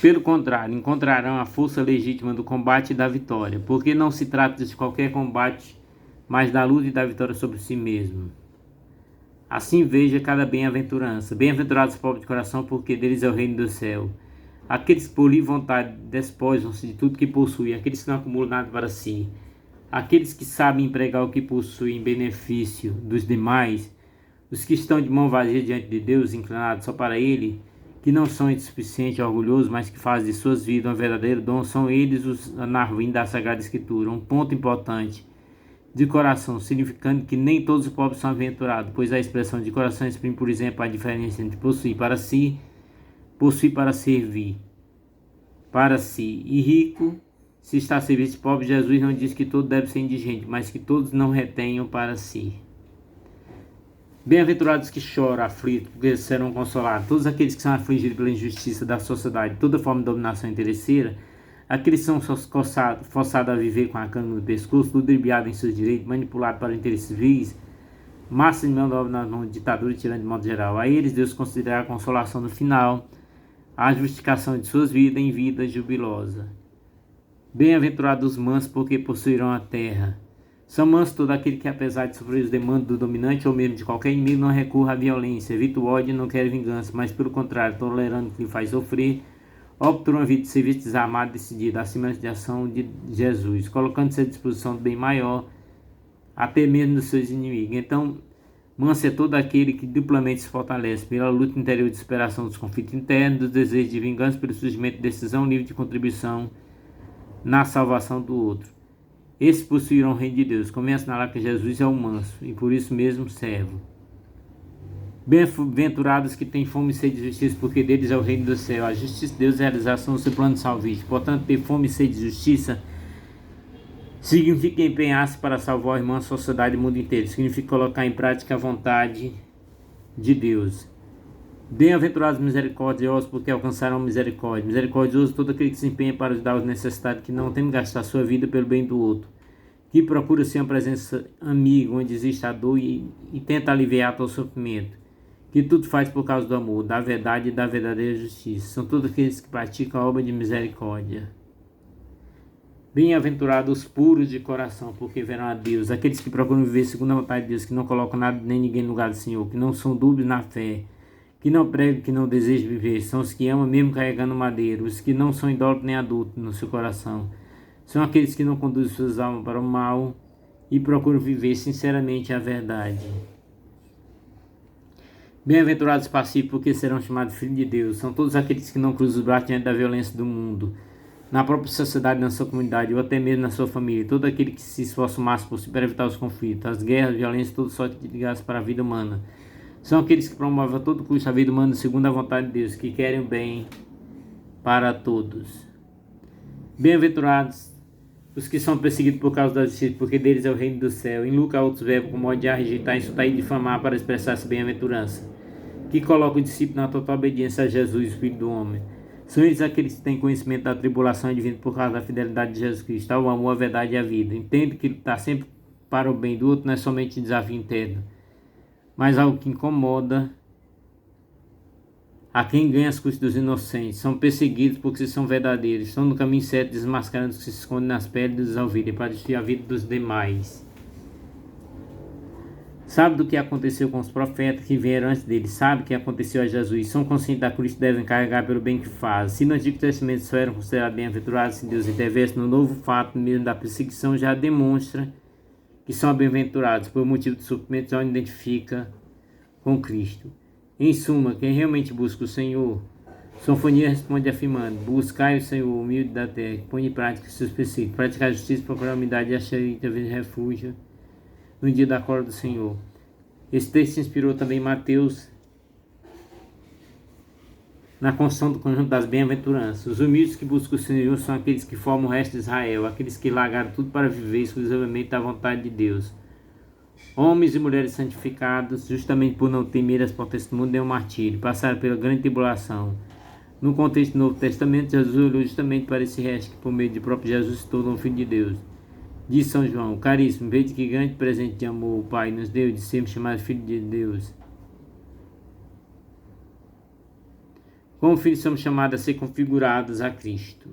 Pelo contrário, encontrarão a força legítima do combate e da vitória, porque não se trata de qualquer combate, mas da luta e da vitória sobre si mesmo. Assim veja cada bem-aventurança. Bem-aventurados os pobres de coração, porque deles é o reino do céu. Aqueles que por livre vontade despojam-se de tudo que possuem, aqueles que não acumulam nada para si, aqueles que sabem empregar o que possuem em benefício dos demais, os que estão de mão vazia diante de Deus, inclinados só para Ele, que não são insuficientes e orgulhosos, mas que fazem de suas vidas um verdadeiro dom, são eles os anarvim da Sagrada Escritura. Um ponto importante: de coração, significando que nem todos os pobres são aventurados, pois a expressão de coração exprime, por exemplo, a diferença entre possuir para si, possuir para servir para si, e rico se está a serviço de pobre. Jesus não diz que todo deve ser indigente, mas que todos não retenham para si. Bem-aventurados que choram, aflitos, porque serão consolados. Todos aqueles que são afligidos pela injustiça da sociedade, toda forma de dominação interesseira, aqueles que são forçados a viver com a cana no pescoço, ludibriados em seus direitos, manipulados para interesses vis, massa de mão de obra nas mãos de ditadura e tirando de modo geral. A eles Deus considerará a consolação no final, a justificação de suas vidas em vida jubilosa. Bem-aventurados os mansos, porque possuirão a terra. São mansos todo aquele que, apesar de sofrer os demandos do dominante ou mesmo de qualquer inimigo, não recorra à violência, evita o ódio e não quer vingança, mas pelo contrário, tolerando o que lhe faz sofrer, opta por uma vida de serviço desarmado, decidida, acima de ação de Jesus, colocando-se à disposição do bem maior, até mesmo dos seus inimigos. Então, manso é todo aquele que duplamente se fortalece pela luta interior de superação dos conflitos internos, dos desejos de vingança, pelo surgimento de decisão livre de contribuição na salvação do outro. Esses possuirão o reino de Deus. Convém assinalar que Jesus é o manso e por isso mesmo servo. Bem-aventurados que têm fome e sede de justiça, porque deles é o reino do céu. A justiça de Deus é a realização do seu plano salvífico. Portanto, ter fome e sede de justiça significa empenhar-se para salvar o irmão, a sociedade e o mundo inteiro. Significa colocar em prática a vontade de Deus. Bem-aventurados misericordiosos, porque alcançarão misericórdia. Misericordioso todo aquele que se empenha para ajudar os necessitados, que não tem de gastar sua vida pelo bem do outro, que procura ser uma presença amiga onde existe a dor e tenta aliviar todo o sofrimento, que tudo faz por causa do amor, da verdade e da verdadeira justiça. São todos aqueles que praticam a obra de misericórdia. Bem-aventurados os puros de coração, porque verão a Deus. Aqueles que procuram viver segundo a vontade de Deus, que não colocam nada nem ninguém no lugar do Senhor, que não são dúbios na fé, que não pregam, que não desejam viver. São os que amam mesmo carregando madeira, os que não são idólatras nem adultos no seu coração. São aqueles que não conduzem suas almas para o mal e procuram viver sinceramente a verdade. Bem-aventurados pacíficos, porque serão chamados filhos de Deus. São todos aqueles que não cruzam os braços diante da violência do mundo, na própria sociedade, na sua comunidade ou até mesmo na sua família. Todo aquele que se esforça o máximo possível para evitar os conflitos, as guerras, a violência, todo sorte de graça para a vida humana. São aqueles que promovem a todo custo a vida humana segundo a vontade de Deus, que querem o bem para todos. Bem-aventurados os que são perseguidos por causa da justiça, porque deles é o reino do céu. Em Lucas, outros verbos como odiar, rejeitar, insultar e difamar para expressar essa bem-aventurança, que coloca o discípulo na total obediência a Jesus, o Filho do Homem. São eles aqueles que têm conhecimento da tribulação advinda por causa da fidelidade de Jesus Cristo, o amor, a verdade e a vida. Entende que lutar sempre para o bem do outro não é somente um desafio interno, mas algo que incomoda a quem ganha as custas dos inocentes. São perseguidos porque são verdadeiros, estão no caminho certo, desmascarando os que se escondem nas peles dos ouvidos para destruir a vida dos demais. Sabe do que aconteceu com os profetas que vieram antes deles, sabe o que aconteceu a Jesus, são conscientes da cruz que devem carregar pelo bem que fazem. Se no Antigo Testamento só eram considerados bem-aventurados, se Deus intervesse no novo fato mesmo da perseguição, já demonstra que são bem-aventurados, por motivo de sofrimento já identifica com Cristo. Em suma, quem realmente busca o Senhor, Sofonia responde afirmando: buscai o Senhor, humilde da terra, que põe em prática seus princípios, praticar a justiça, procurar a humildade e achar talvez refúgio no dia da cólera do Senhor. Esse texto inspirou também Mateus na construção do conjunto das bem-aventuranças. Os humildes que buscam o Senhor são aqueles que formam o resto de Israel, aqueles que largaram tudo para viver exclusivamente da vontade de Deus. Homens e mulheres santificados, justamente por não temer as potestades do mundo nem o martírio, passaram pela grande tribulação. No contexto do Novo Testamento, Jesus olhou justamente para esse resto que por meio de próprio Jesus se tornou filho de Deus. Diz São João: caríssimo, veja que grande presente de amor o Pai nos deu de sermos chamados filhos de Deus. Como filhos somos chamados a ser configurados a Cristo.